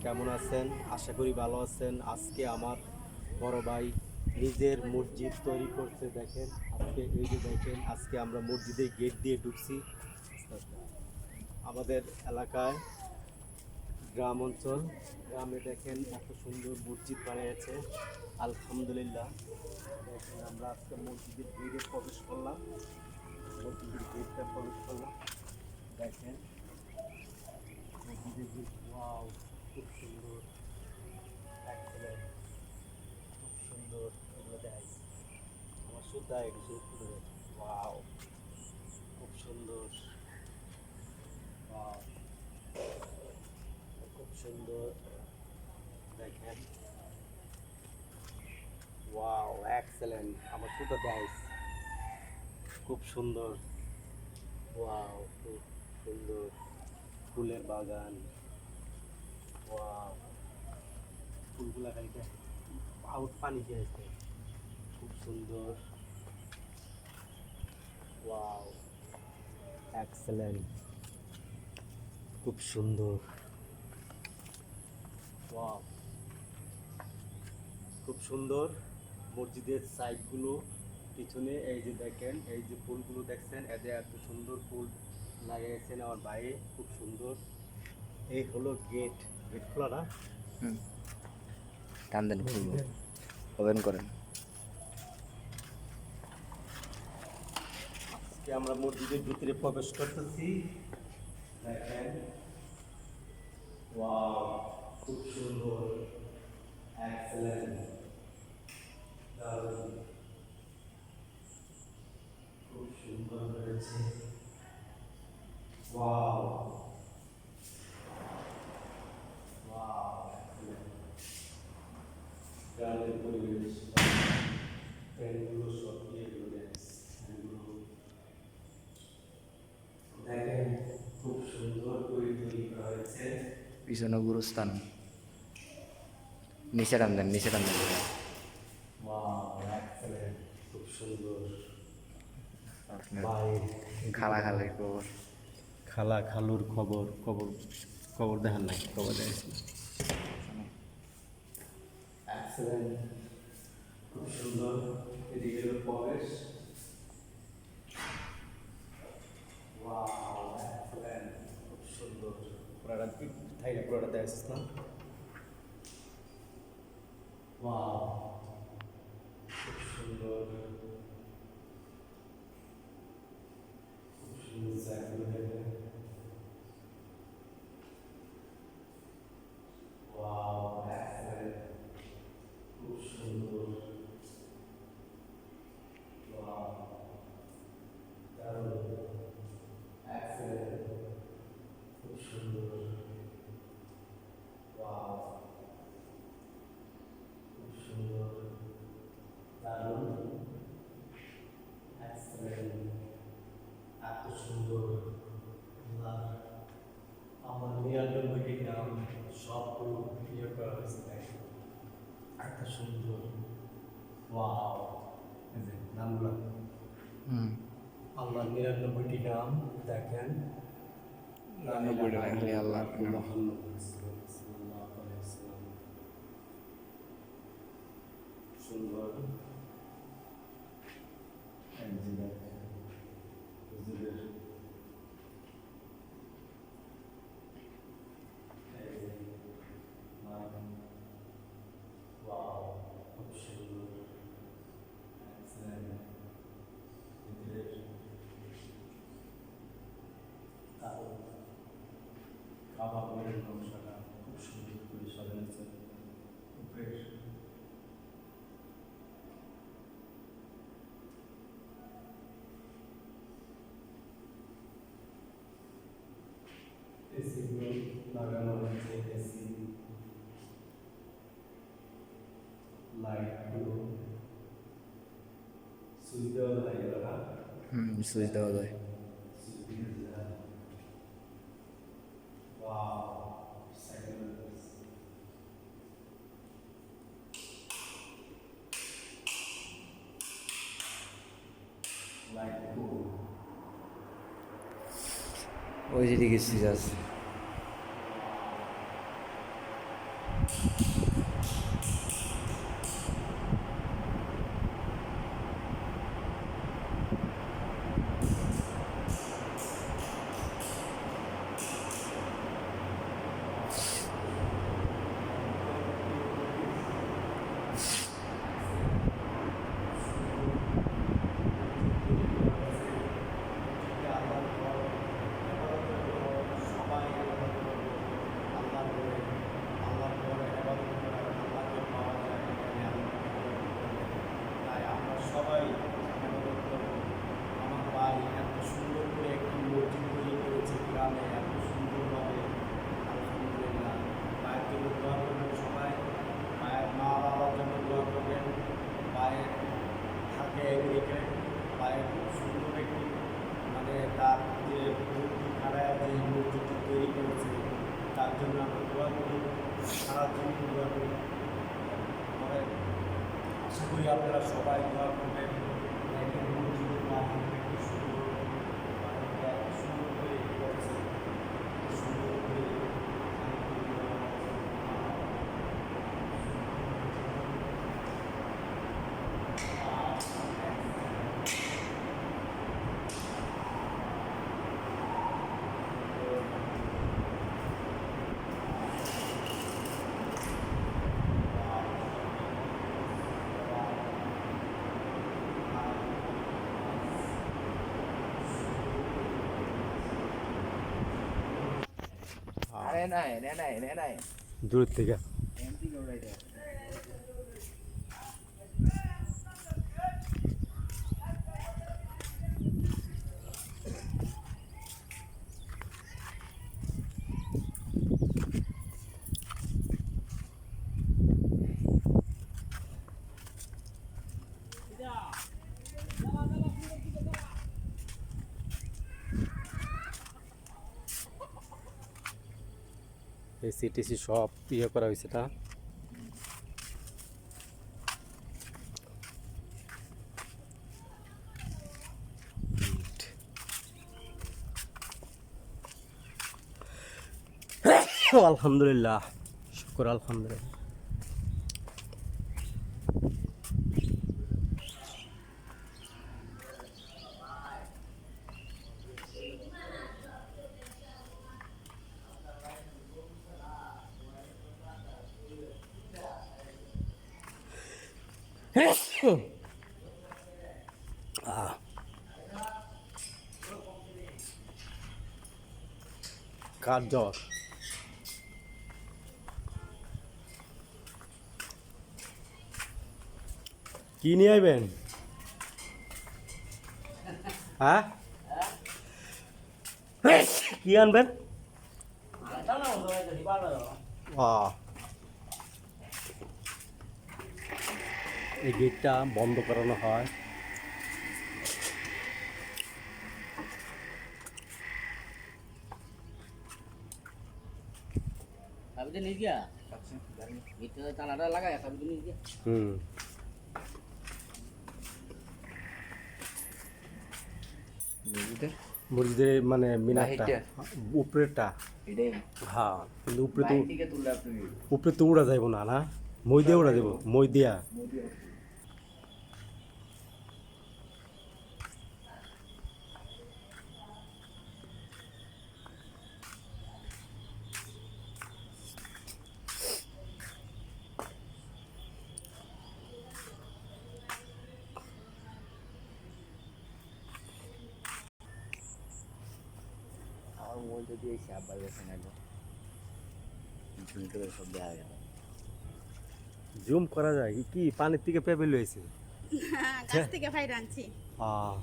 কেমন আছেন? আশা করি ভালো আছেন। আজকে আমার বড় ভাই নিজের মসজিদ তৈরি করছে। দেখেন আজকে এই যে দেখেন আজকে আমরা মসজিদের গেট দিয়ে ঢুকছি। আমাদের এলাকায় গ্রাম অঞ্চল, গ্রামে দেখেন এত সুন্দর মসজিদ বানিয়েছে। আলহামদুলিল্লাহ। দেখেন আমরা আজকে মসজিদের গেটে প্রবেশ করলাম, মসজিদের গেটটা প্রবেশ করলাম। দেখেন মসজিদের গেট, ওয়াও, খুব সুন্দর, এক্সেলেন্ট, খুব সুন্দর। এগুলো দেখ, আমার শ্রদ্ধা কিছু করে দেখ, ওয়াও, খুব সুন্দর, ওয়াও, খুব সুন্দর। দেখেন, ওয়াও, এক্সেলেন্ট, আমার শ্রদ্ধা দেখ, খুব সুন্দর, ওয়াও, খুব সুন্দর, ফুলের বাগান, ওয়াও, ফুলগুলা খাইতে আউট পানি খেয়েছে, খুব সুন্দর, ওয়াও, এক্সেলেন্ট, খুব সুন্দর, ওয়াও, খুব সুন্দর। মসজিদের সাইডগুলো পিছনে এই যে দেখেন, এই যে ফুলগুলো দেখছেন, এতে এত সুন্দর ফুল লাগিয়েছেন আমার ভাই, খুব সুন্দর। এই হলো গেট, গেট খোলা না? টান দেন, খুলবো, ওপেন করেন। আজকে আমরা মসজিদের ভিতরে প্রবেশ করতেছি। দেখেন, ওয়াও, খুব সুন্দর, এক্সেলেন্ট, দারুণ, খুব সুন্দর হয়েছে, ওয়াও, ওয়াও, এক্সেলেন্ট, গ্রামের পরিবেশ, ফ্যানগুলো সব এগুলো ফ্যানগুলো দেখেন, খুব সুন্দর করে তৈরি করা হয়েছে। পিছনে গুরুস্থান, নিচে টান দেন, নিচে টান দেন। ওয়াও, এক্সেলেন্ট, খুব সুন্দর। আপনার ভাই, খালা খালের খবর। খালা খালুর খবর, খবর খবর দেখান নাই, খবর দেখেছি। এক্সেলেন্ট, খুব সুন্দর। এদিকে হলো প্রবেশ, ওয়াও, এক্সেলেন্ট, খুব সুন্দর। পুরাটা থাইলে পুরাটা দেখছিস না? ওয়াও, খুব সুন্দর, খুব সুন্দর জায়গাগুলো দেখেন। ওয়াও, এক্সেলেন্ট, খুব সুন্দর, ওয়াও, দারুণ, এক্সেলেন্ট, খুব সুন্দর, ওয়াও, খুব সুন্দর, দারুণ, এক্সেলেন্ট, এত সুন্দর। আল্লাহ, আমার ৯৯টি নাম সবগুলো ক্লিয়ার করা হয়েছে। দেখেন এত সুন্দর, ওয়াও, এই যে নামগুলো, আল্লাহ ৯৯টি নাম দেখেন। ৯৯ টাকা খালি আল্লাহ গুলো। সুন্দর, এই যে দেখেন, হুজুরের এই যে নাম, ওয়াও, খুব সুন্দর, এক্সেলেন্ট, হুজুরের দারুণ। কাবা ঘরের নকশাটা খুব সুন্দর করে সাজানো, উপরের এসিগুলো লাগানো হয়েছে, এসি লাইটগুলো সুইচ দেওয়া লাইট, সুইচ দেওয়া যায়। ওয়াও, সাইকেল, লাইটগুলো, ওই যেদিকে সুইচ আছে। সবাই আমার ভাই এত সুন্দর করে একটি মসজিদ তৈরি করেছে গ্রামে, এত সুন্দরভাবে। আলহামদুলিল্লাহ, মায়ের জন্য দোয়া করবেন সবাই, মায়ের মা বাবার জন্য দোয়া করবেন। মায়ের থাকে এদিকে মায়ের খুব সুন্দর একটি মানে তার যে মূর্তি খাড়ায় যে মসজিদটি তৈরি করেছে তার জন্য আমরা দোয়া করি, সারা জীবন দোয়া করি। পরে আশা করি আপনারা সবাই দোয়া করবেন। দেখেন মসজিদের মাধ্যমে কি সুন্দর সুন্দর করে করেছে, সুন্দর করে আরে নাই নে নাই নে নাই দূর থেকে এমপি গোড়াই দে এসি টেসি সব ইয়ে করা হয়েছে তা আলহামদুলিল্লাহ, শুকর আলহামদুলিল্লাহ। কার জ্বর? কি নিয়ে আইবেন? হ্যাঁ, কি আনবেন? এই গেটটা বন্ধ করানো হয়। সাবিতে নিয়ে গিয়া এটা তালাটা লাগায় সাবিতে নিয়ে গিয়া বুঝতে মসজিদের মানে মিনারটা বাহিরটা? উপরেরটা, এটাই হ্যাঁ, কিন্তু উপরে তো বাইরে থেকে তুললে আপনি উপরে তো উড়া যাইব না, না মই দিয়ে উড়া দেব, মই দিয়া। আমার মধ্যে দিয়ে সাপ বাইরে ফেলে ভিতরে সব দেখা গেল জুম করা যায় কি পানির থেকে পেপে লইছে? গাছ থেকে ফাইর আনছি। আহ